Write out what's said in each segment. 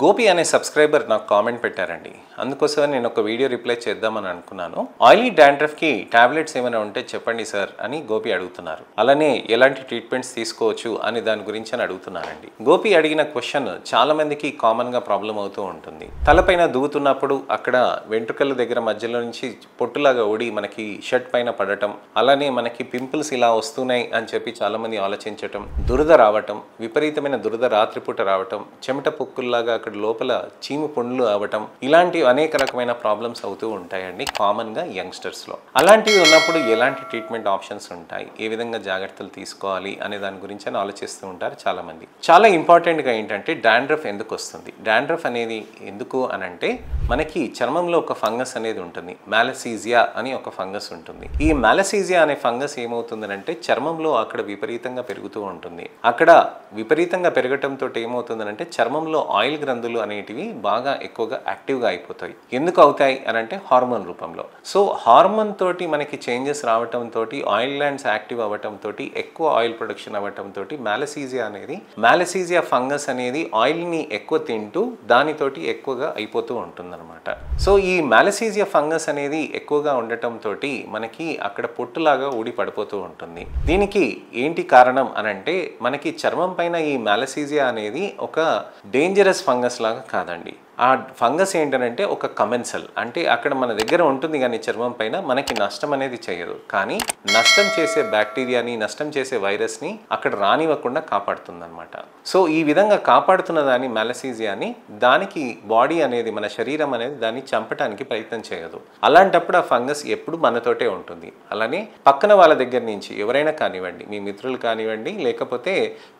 గోపి అనే సబ్స్క్రైబర్ నాకు కామెంట్ పెట్టారండి. అందుకోసం నేను ఒక వీడియో రిప్లై చేద్దామని అనుకున్నాను. ఆయిలీ డాండ్రఫ్ కి టాబ్లెట్స్ ఏమైనా ఉంటే చెప్పండి సార్ అని గోపి అడుగుతున్నారు. అలానే ఎలాంటి ట్రీట్మెంట్స్ తీసుకోవచ్చు అని దాని గురించి అని అడుగుతున్నారండి. గోపి అడిగిన క్వశ్చన్ చాలా మందికి కామన్ గా ప్రాబ్లం అవుతూ ఉంటుంది. తలపైన దూవుతున్నప్పుడు అక్కడ వెంట్రుకల దగ్గర మధ్యలో నుంచి పొట్టులాగా ఊడి మనకి షర్ట్ పైన పడటం, అలానే మనకి పింపుల్స్ ఇలా వస్తున్నాయి అని చెప్పి చాలా మంది ఆలోచించటం, దురద రావటం, విపరీతమైన దురద రాత్రిపూట రావటం, చెమట పొక్కుల్లాగా అక్కడ లోపల చీము పుండ్లు అవ్వటం, ఇలాంటి అనేక రకమైన ప్రాబ్లమ్స్ అవుతూ ఉంటాయండి కామన్ గా యంగ్స్టర్స్ లో. అలాంటివి ఉన్నప్పుడు ఎలాంటి ట్రీట్మెంట్ ఆప్షన్స్ ఉంటాయి, ఏ విధంగా జాగ్రత్తలు తీసుకోవాలి అనే దాని గురించి అని ఆలోచిస్తూ ఉంటారు చాలా మంది. చాలా ఇంపార్టెంట్ గా ఏంటంటే డాండ్రఫ్ ఎందుకు వస్తుంది, డాండ్రఫ్ అనేది ఎందుకు అనంటే మనకి చర్మంలో ఒక ఫంగస్ అనేది ఉంటుంది, మ్యాలసీజియా అని ఒక ఫంగస్ ఉంటుంది. ఈ మ్యాలసీజియా అనే ఫంగస్ ఏమవుతుందనంటే చర్మంలో అక్కడ విపరీతంగా పెరుగుతూ ఉంటుంది. అక్కడ విపరీతంగా పెరగటంతో ఏమవుతుందనంటే చర్మంలో ఆయిల్ గ్రంథులు అనేటివి బాగా ఎక్కువగా యాక్టివ్గా అయిపోతాయి. ఎందుకు అవుతాయి అనంటే హార్మోన్ రూపంలో. సో హార్మోన్ తోటి మనకి చేంజెస్ రావటం తోటి ఆయిల్ గ్లాండ్స్ యాక్టివ్ అవ్వటం తోటి ఎక్కువ ఆయిల్ ప్రొడక్షన్ అవ్వటం తోటి మ్యాలసీజియా ఫంగస్ అనేది ఆయిల్ ని ఎక్కువ తింటూ దానితోటి ఎక్కువగా అయిపోతూ ఉంటుందన్నమాట. సో ఈ మ్యాలసీజియా ఫంగస్ అనేది ఎక్కువగా ఉండటం తోటి మనకి అక్కడ పొట్టులాగా ఊడి పడిపోతూ ఉంటుంది. దీనికి ఏంటి కారణం అనంటే మనకి చర్మం పైన ఈ మ్యాలసీజియా అనేది ఒక డేంజరస్ ఫంగస్ లాగా కాదండి. ఆ ఫంగస్ ఏంటనంటే ఒక కమెన్సల్, అంటే అక్కడ మన దగ్గర ఉంటుంది కానీ చర్మం పైన మనకి నష్టం అనేది చేయదు, కానీ నష్టం చేసే బ్యాక్టీరియాని, నష్టం చేసే వైరస్ని అక్కడ రానివ్వకుండా కాపాడుతుంది అనమాట. సో ఈ విధంగా కాపాడుతున్న దాని మ్యాలసీజియాని దానికి బాడీ అనేది, మన శరీరం అనేది దాన్ని చంపడానికి ప్రయత్నం చేయదు. అలాంటప్పుడు ఆ ఫంగస్ ఎప్పుడు మనతోటే ఉంటుంది. అలానే పక్కన వాళ్ళ దగ్గర నుంచి ఎవరైనా కానివ్వండి, మీ మిత్రులు కానివ్వండి, లేకపోతే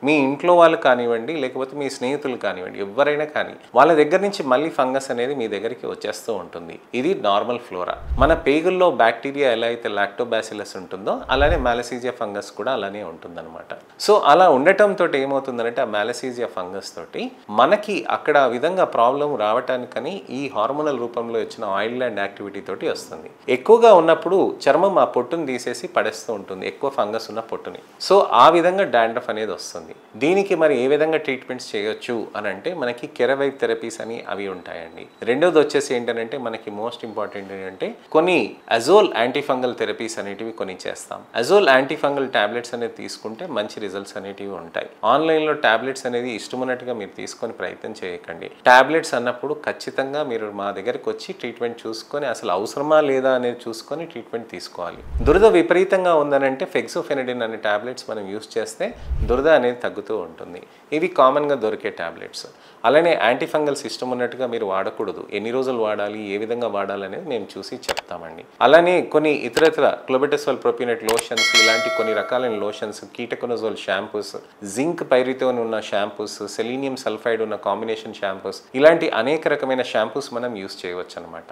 మీ ఇంట్లో వాళ్ళు కానివ్వండి, లేకపోతే మీ స్నేహితులు కానివ్వండి, ఎవరైనా కానీ వాళ్ళ దగ్గర నుంచి మళ్ళీ ఫంగస్ అనేది మీ దగ్గరికి వచ్చేస్తూ ఉంటుంది. ఇది నార్మల్ ఫ్లోరా. మన పేగుల్లో బ్యాక్టీరియా ఎలా అయితే లాక్టోబాసిల్లస్ ఉంటుందో అలానే మ్యాలసీజియా ఫంగస్ కూడా అలానే ఉంటుందన్నమాట. సో అలా ఉండటంతో ఏమవుతుందంటే ఆ మ్యాలసీజియా ఫంగస్ తోటి మనకి అక్కడ ఆ విధంగా ప్రాబ్లం రావటానికని ఈ హార్మోనల్ రూపంలో వచ్చిన ఆయిల్ గ్లాండ్ యాక్టివిటీ తోటి వస్తుంది. ఎక్కువగా ఉన్నప్పుడు చర్మం ఆ పొట్టును తీసేసి పడేస్తూ ఉంటుంది, ఎక్కువ ఫంగస్ ఉన్న పొట్టుని. సో ఆ విధంగా డాండ్రఫ్ అనేది వస్తుంది. దీనికి మరి ఏ విధంగా ట్రీట్మెంట్స్ చేయొచ్చు అని అంటే మనకి కెరవైవ్ థెరపీస్ అని అవి ఉంటాయండి. రెండోది వచ్చేసి ఏంటంటే మనకి మోస్ట్ ఇంపార్టెంట్ ఏంటంటే కొన్ని అజోల్ యాంటీఫంగల్ థెరపీస్ అనేటివి కొన్ని చేస్తాం. అజోల్ యాంటీఫంగల్ టాబ్లెట్స్ అనేది తీసుకుంటే మంచి రిజల్ట్స్ అనేటివి ఉంటాయి. ఆన్లైన్లో టాబ్లెట్స్ అనేది ఇష్టమున్నట్టుగా మీరు తీసుకొని ప్రయత్నం చేయకండి. టాబ్లెట్స్ అన్నప్పుడు ఖచ్చితంగా మీరు మా దగ్గరికి వచ్చి ట్రీట్మెంట్ చూసుకొని అసలు అవసరమా లేదా అనేది చూసుకొని ట్రీట్మెంట్ తీసుకోవాలి. దురద విపరీతంగా ఉందనంటే ఫెక్సోఫెనడిన్ అనే టాబ్లెట్స్ మనం యూస్ చేస్తే దురద అనేది తగ్గుతూ ఉంటుంది. ఇవి కామన్గా దొరికే టాబ్లెట్స్. అలానే యాంటీఫంగల్ సిస్టమ్ ఉన్నట్టుగా మీరు వాడకూడదు. ఎన్ని రోజులు వాడాలి, ఏ విధంగా వాడాలి అనేది మేము చూసి చెప్తామండి. అలానే కొన్ని ఇతరత్ర క్లోబెటసోల్ ప్రొపినెట్ లోషన్స్, ఇలాంటి కొన్ని రకాలైన లోషన్స్, కీటకొనజోల్ షాంపూస్, జింక్ పైరితోన్ ఉన్న షాంపూస్, సెలీనియం సల్ఫైడ్ ఉన్న కాంబినేషన్ షాంపూస్, ఇలాంటి అనేక రకమైన షాంపూస్ మనం యూస్ చేయవచ్చు అనమాట.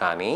కానీ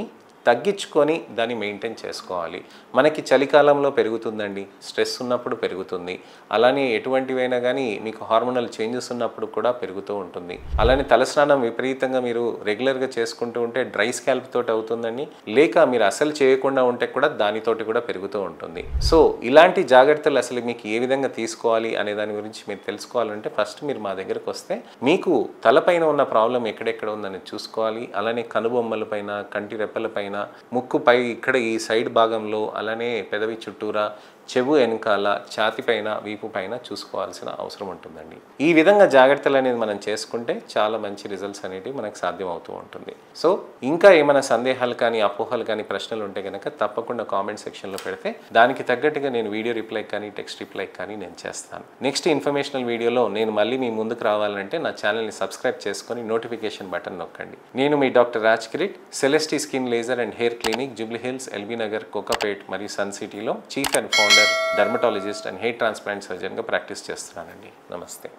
తగ్గించుకొని దాన్ని మెయింటైన్ చేసుకోవాలి. మనకి చలికాలంలో పెరుగుతుందండి, స్ట్రెస్ ఉన్నప్పుడు పెరుగుతుంది. అలానే ఎటువంటివైనా కానీ మీకు హార్మోనల్ చేంజెస్ ఉన్నప్పుడు కూడా పెరుగుతూ ఉంటుంది. అలానే తలస్నానం విపరీతంగా మీరు రెగ్యులర్గా చేసుకుంటూ ఉంటే డ్రై స్కాల్ప్ తోటి అవుతుందండి, లేక మీరు అసలు చేయకుండా ఉంటే కూడా దానితోటి కూడా పెరుగుతూ ఉంటుంది. సో ఇలాంటి జాగ్రత్తలు అసలు మీకు ఏ విధంగా తీసుకోవాలి అనే దాని గురించి మీరు తెలుసుకోవాలంటే ఫస్ట్ మీరు మా దగ్గరకు వస్తే మీకు తలపైన ఉన్న ప్రాబ్లం ఎక్కడెక్కడ ఉందని చూసుకోవాలి. అలానే కనుబొమ్మల పైన, కంటి రెప్పల పైన, ముక్కుపై ఇక్కడ ఈ సైడ్ భాగంలో, అలానే పెదవి చుట్టూరా, చెవు వెనకాల, ఛాతి పైన, వీపు పైన చూసుకోవాల్సిన అవసరం ఉంటుందండి. ఈ విధంగా జాగ్రత్తలు అనేది మనం చేసుకుంటే చాలా మంచి రిజల్ట్స్ అనేవి మనకు సాధ్యం అవుతూ ఉంటుంది. సో ఇంకా ఏమైనా సందేహాలు కానీ, అపోహలు కానీ, ప్రశ్నలు ఉంటే కనుక తప్పకుండా కామెంట్ సెక్షన్లో పెడితే దానికి తగ్గట్టుగా నేను వీడియో రిప్లై కానీ, టెక్స్ట్ రిప్లై కానీ నేను చేస్తాను. నెక్స్ట్ ఇన్ఫర్మేషనల్ వీడియోలో నేను మళ్ళీ మీ ముందుకు రావాలంటే నా ఛానల్ని సబ్స్క్రైబ్ చేసుకొని నోటిఫికేషన్ బటన్ నొక్కండి. నేను మీ doctor Raj Kirit, Celestee skin laser and hair clinic, Jubilee Hills, LB Nagar, Kokapet మరియు సన్ సిటీలో chief and founder, dermatologist and hair transplant సర్జన్గా ప్రాక్టీస్ చేస్తున్నానండి. నమస్తే.